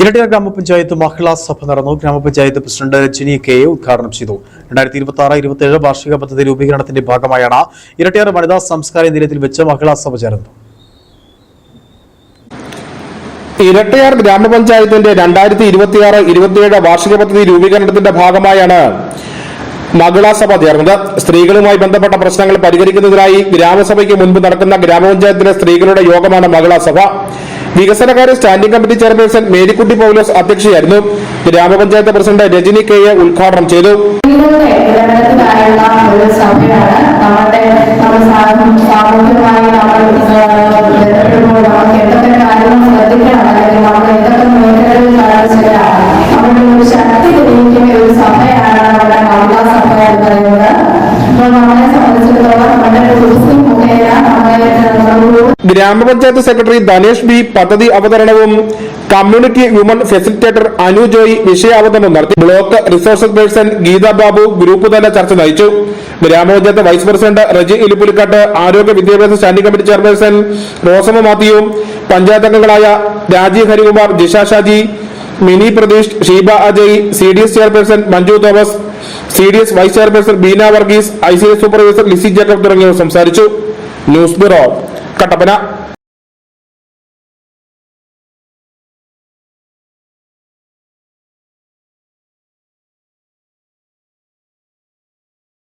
ഇരട്ടിയാർ ഗ്രാമപഞ്ചായത്ത് മഹിളാ സഭ നടന്നു. ഗ്രാമപഞ്ചായത്ത് പ്രസിഡന്റ് രജനി കെ ഉദ്ഘാടനം ചെയ്തു. 2026-27 വാർഷിക പദ്ധതി രൂപീകരണത്തിന്റെ ഭാഗമായാണ് ഇരട്ടിയാർ വനിതാ സംസ്കാര നിലയത്തിൽ വെച്ച് മഹിളാ സഭ ചേർന്നത്. ഇരട്ടിയാർ ഗ്രാമപഞ്ചായത്തിന്റെ 2026-27 വാർഷിക പദ്ധതി രൂപീകരണത്തിന്റെ ഭാഗമായാണ് മഹിളാ സഭ ചേർന്നത്. സ്ത്രീകളുമായി ബന്ധപ്പെട്ട പ്രശ്നങ്ങൾ പരിഹരിക്കുന്നതിനായി ഗ്രാമസഭയ്ക്ക് മുൻപ് നടക്കുന്ന ഗ്രാമപഞ്ചായത്തിലെ സ്ത്രീകളുടെ യോഗമാണ് മഹിളാ സഭ. വികസനകാര്യ സ്റ്റാൻഡിംഗ് കമ്മിറ്റി ചെയർപേഴ്സൺ മേരിക്കുട്ടി പൗലോസ് അധ്യക്ഷയായിരുന്നു. ഗ്രാമപഞ്ചായത്ത് പ്രസിഡന്റ് രജനി കെ ഉദ്ഘാടനം ചെയ്തു. ഗ്രാമപഞ്ചായത്ത് സെക്രട്ടറി ധനേഷ് ബി പദ്ധതി അവതരണവും community woman facilitator Anu Joy വിഷയാവതരണം നടത്തി. Block resource person Geetha Babu group തല ചർച്ച നയിച്ചു. ഗ്രാമപഞ്ചായത്ത് വൈസ് പ്രസിഡന്റ് റജി ഇലിപ്പുലിക്കാട്ട്, ആരോഗ്യ വിദ്യാഭ്യാസ standing committee chairperson Rosamma Mathew, panchayat അംഗങ്ങളായ Rajeev Harikumar, Jisha Shaji, Mini Pratheesh, Sheeba Ajay, CDS chairperson Manju Thomas, CDS vice chairperson Beena Varghese, ICS supervisor Lizy Jacob തുടങ്ങിയവർ സംസാരിച്ചു. News bureau, Kattappana.